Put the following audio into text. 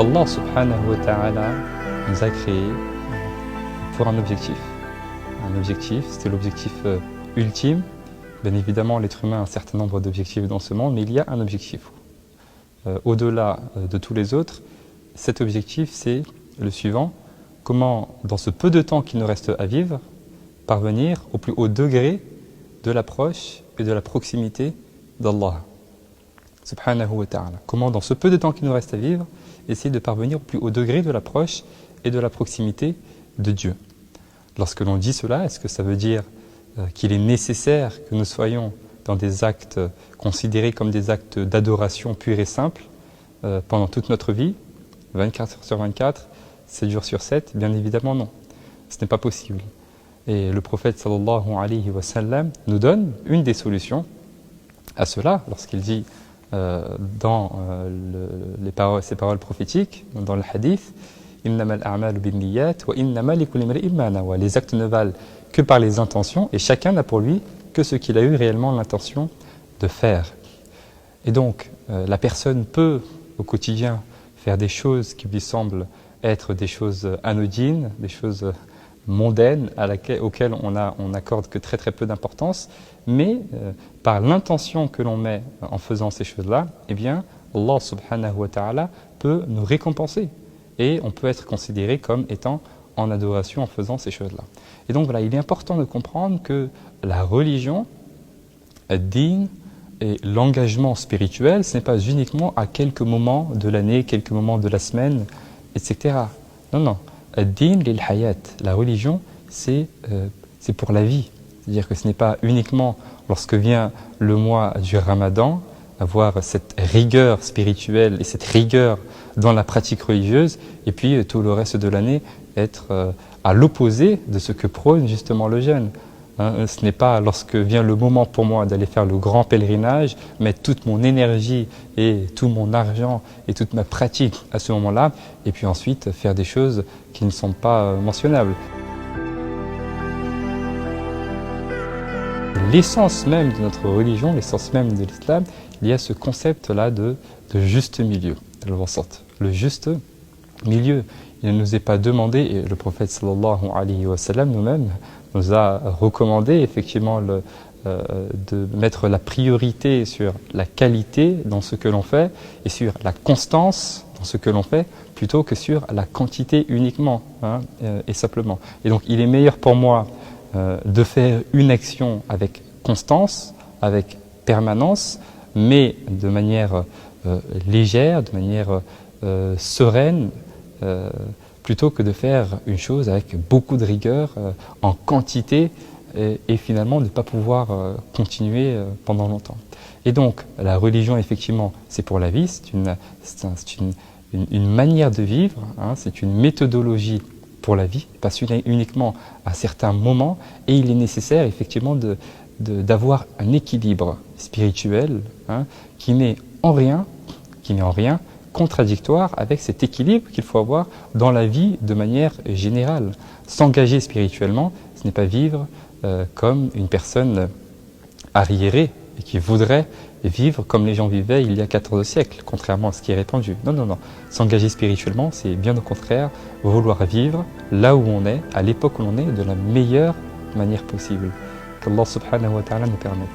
Allah subhanahu wa ta'ala nous a créés pour un objectif. Un objectif, c'était l'objectif ultime. Bien évidemment, l'être humain a un certain nombre d'objectifs dans ce monde, mais il y a un objectif. Au-delà de tous les autres, cet objectif, c'est le suivant. Comment, dans ce peu de temps qu'il nous reste à vivre, parvenir au plus haut degré de l'approche et de la proximité d'Allah subhanahu wa ta'ala. Comment, dans ce peu de temps qu'il nous reste à vivre, essayer de parvenir au plus haut degré de l'approche et de la proximité de Dieu. Lorsque l'on dit cela, est-ce que ça veut dire qu'il est nécessaire que nous soyons dans des actes considérés comme des actes d'adoration pure et simple pendant toute notre vie, 24 heures sur 24, 7 jours sur 7? Bien évidemment non, ce n'est pas possible. Et le prophète sallallahu alayhi wa sallam nous donne une des solutions à cela lorsqu'il dit dans ces paroles prophétiques, dans le hadith, innamal a'malu binniyat wa innamal likulli imri'in ma nawa. Les actes ne valent que par les intentions et chacun n'a pour lui que ce qu'il a eu réellement l'intention de faire. Et donc la personne peut au quotidien faire des choses qui lui semblent être des choses anodines, des choses mondaines auxquelles on n'accorde que très très peu d'importance, mais par l'intention que l'on met en faisant ces choses-là, eh bien Allah subhanahu wa ta'ala peut nous récompenser et on peut être considéré comme étant en adoration en faisant ces choses-là. Et donc voilà, il est important de comprendre que la religion, ad-din, et l'engagement spirituel, ce n'est pas uniquement à quelques moments de l'année, quelques moments de la semaine, etc. Non, non. Ad-din lil hayat. La religion, c'est pour la vie. C'est-à-dire que ce n'est pas uniquement lorsque vient le mois du Ramadan, avoir cette rigueur spirituelle et cette rigueur dans la pratique religieuse, et puis tout le reste de l'année être à l'opposé de ce que prône justement le jeûne. Ce n'est pas lorsque vient le moment pour moi d'aller faire le grand pèlerinage, mettre toute mon énergie et tout mon argent et toute ma pratique à ce moment-là, et puis ensuite faire des choses qui ne sont pas mentionnables. L'essence même de notre religion, l'essence même de l'islam, il y a ce concept-là de juste milieu. Le juste milieu, il ne nous est pas demandé, et le prophète sallallahu alayhi wa sallam nous-mêmes nous a recommandé effectivement de mettre la priorité sur la qualité dans ce que l'on fait et sur la constance dans ce que l'on fait plutôt que sur la quantité uniquement et simplement. Et donc il est meilleur pour moi de faire une action avec constance, avec permanence, mais de manière légère, de manière sereine, plutôt que de faire une chose avec beaucoup de rigueur, en quantité, et finalement ne pas pouvoir continuer pendant longtemps. Et donc, la religion, effectivement, c'est pour la vie, c'est une manière de vivre, c'est une méthodologie pour la vie, pas uniquement à certains moments, et il est nécessaire, effectivement, d'avoir un équilibre spirituel qui n'est en rien contradictoire avec cet équilibre qu'il faut avoir dans la vie de manière générale. S'engager spirituellement, ce n'est pas vivre comme une personne arriérée et qui voudrait vivre comme les gens vivaient il y a 14 siècles, contrairement à ce qui est répandu. Non, non, non. S'engager spirituellement, c'est bien au contraire vouloir vivre là où on est, à l'époque où l'on est, de la meilleure manière possible. Qu'Allah subhanahu wa ta'ala nous permette.